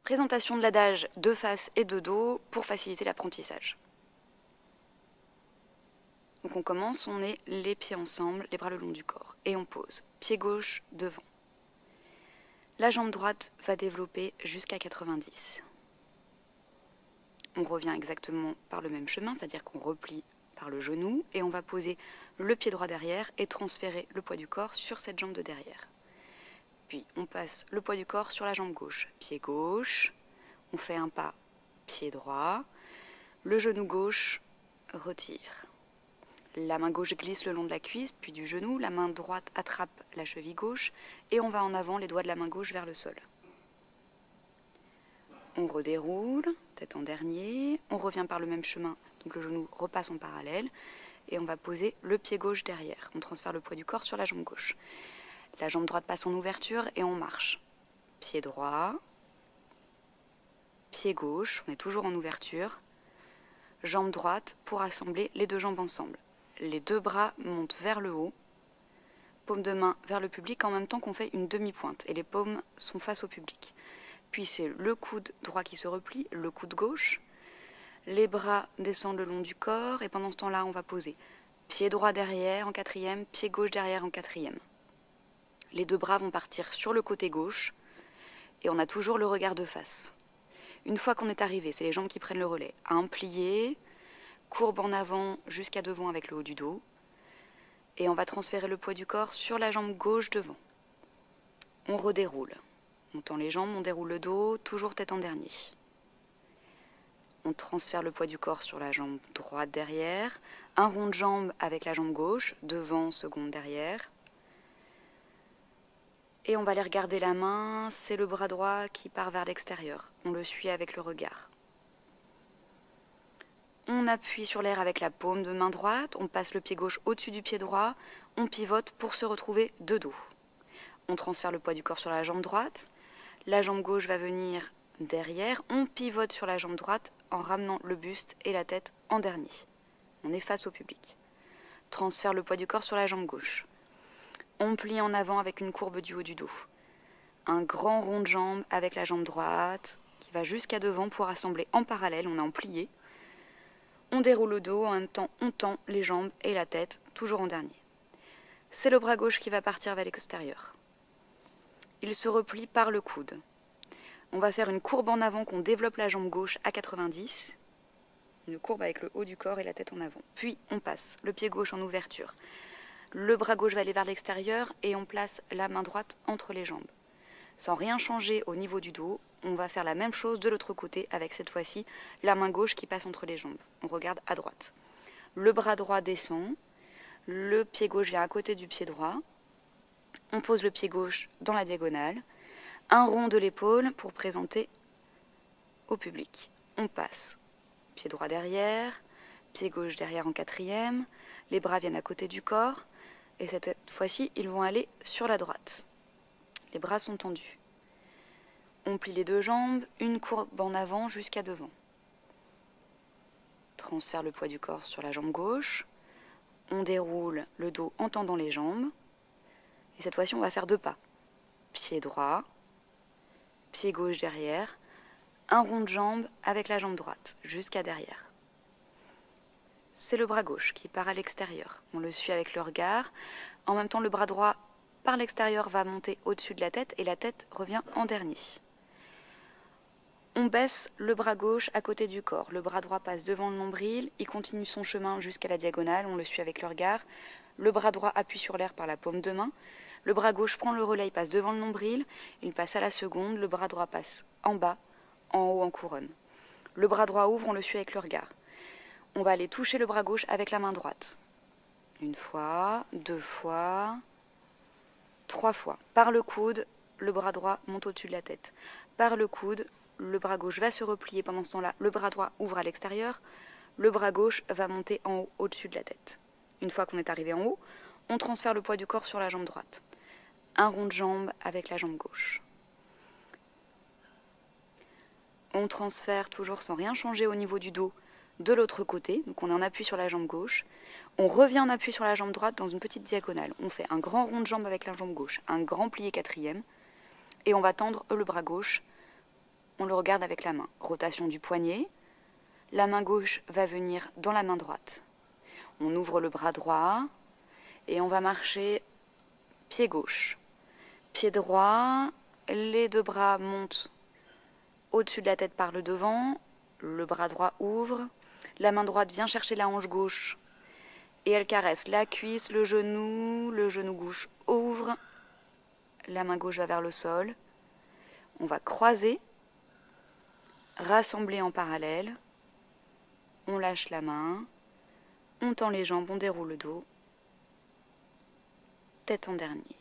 Présentation de l'adage de face et de dos pour faciliter l'apprentissage. Donc on commence, on est les pieds ensemble, les bras le long du corps, et on pose. Pied gauche devant. La jambe droite va développer jusqu'à 90. On revient exactement par le même chemin, c'est-à-dire qu'on replie par le genou, et on va poser le pied droit derrière et transférer le poids du corps sur cette jambe de derrière. Puis on passe le poids du corps sur la jambe gauche. Pied gauche, on fait un pas, pied droit, le genou gauche retire. La main gauche glisse le long de la cuisse, puis du genou, la main droite attrape la cheville gauche et on va en avant les doigts de la main gauche vers le sol. On redéroule, tête en dernier, on revient par le même chemin, donc le genou repasse en parallèle et on va poser le pied gauche derrière. On transfère le poids du corps sur la jambe gauche. La jambe droite passe en ouverture et on marche. Pied droit, pied gauche, on est toujours en ouverture. Jambe droite pour assembler les deux jambes ensemble. Les deux bras montent vers le haut, paume de main vers le public en même temps qu'on fait une demi-pointe et les paumes sont face au public. Puis c'est le coude droit qui se replie, le coude gauche. Les bras descendent le long du corps et pendant ce temps-là, on va poser pied droit derrière en quatrième, pied gauche derrière en quatrième. Les deux bras vont partir sur le côté gauche et on a toujours le regard de face. Une fois qu'on est arrivé, c'est les jambes qui prennent le relais. Un plié, courbe en avant jusqu'à devant avec le haut du dos. Et on va transférer le poids du corps sur la jambe gauche devant. On redéroule. On tend les jambes, on déroule le dos, toujours tête en dernier. On transfère le poids du corps sur la jambe droite derrière. Un rond de jambe avec la jambe gauche, devant, seconde derrière. Et on va aller regarder la main, c'est le bras droit qui part vers l'extérieur. On le suit avec le regard. On appuie sur l'air avec la paume de main droite, on passe le pied gauche au-dessus du pied droit, on pivote pour se retrouver de dos. On transfère le poids du corps sur la jambe droite, la jambe gauche va venir derrière, on pivote sur la jambe droite en ramenant le buste et la tête en dernier. On est face au public. Transfère le poids du corps sur la jambe gauche. On plie en avant avec une courbe du haut du dos. Un grand rond de jambe avec la jambe droite qui va jusqu'à devant pour assembler en parallèle, on est en plié. On déroule le dos, en même temps on tend les jambes et la tête, toujours en dernier. C'est le bras gauche qui va partir vers l'extérieur. Il se replie par le coude. On va faire une courbe en avant qu'on développe la jambe gauche à 90. Une courbe avec le haut du corps et la tête en avant. Puis on passe le pied gauche en ouverture. Le bras gauche va aller vers l'extérieur et on place la main droite entre les jambes. Sans rien changer au niveau du dos, on va faire la même chose de l'autre côté avec cette fois-ci la main gauche qui passe entre les jambes. On regarde à droite. Le bras droit descend, le pied gauche vient à côté du pied droit. On pose le pied gauche dans la diagonale, un rond de l'épaule pour présenter au public. On passe pied droit derrière, pied gauche derrière en quatrième, les bras viennent à côté du corps et cette fois-ci ils vont aller sur la droite. Les bras sont tendus. On plie les deux jambes, une courbe en avant jusqu'à devant. Transfère le poids du corps sur la jambe gauche. On déroule le dos en tendant les jambes. Et cette fois-ci, on va faire deux pas. Pied droit, pied gauche derrière, un rond de jambe avec la jambe droite jusqu'à derrière. C'est le bras gauche qui part à l'extérieur. On le suit avec le regard. En même temps, le bras droit par l'extérieur va monter au-dessus de la tête et la tête revient en dernier. On baisse le bras gauche à côté du corps. Le bras droit passe devant le nombril, il continue son chemin jusqu'à la diagonale, on le suit avec le regard. Le bras droit appuie sur l'air par la paume de main. Le bras gauche prend le relais, il passe devant le nombril, il passe à la seconde, le bras droit passe en bas, en haut en couronne. Le bras droit ouvre, on le suit avec le regard. On va aller toucher le bras gauche avec la main droite. Une fois, deux fois, trois fois. Par le coude, le bras droit monte au-dessus de la tête. Par le coude, le bras gauche va se replier pendant ce temps-là. Le bras droit ouvre à l'extérieur. Le bras gauche va monter en haut, au-dessus de la tête. Une fois qu'on est arrivé en haut, on transfère le poids du corps sur la jambe droite. Un rond de jambe avec la jambe gauche. On transfère toujours sans rien changer au niveau du dos de l'autre côté. Donc on est en appui sur la jambe gauche. On revient en appui sur la jambe droite dans une petite diagonale. On fait un grand rond de jambe avec la jambe gauche, un grand plié quatrième. Et on va tendre le bras gauche on le regarde avec la main. Rotation du poignet, la main gauche va venir dans la main droite. On ouvre le bras droit et on va marcher pied gauche. Pied droit, les deux bras montent au-dessus de la tête par le devant, le bras droit ouvre, la main droite vient chercher la hanche gauche et elle caresse la cuisse, le genou gauche ouvre, la main gauche va vers le sol. On va croiser, rassembler en parallèle, on lâche la main, on tend les jambes, on déroule le dos, tête en dernier.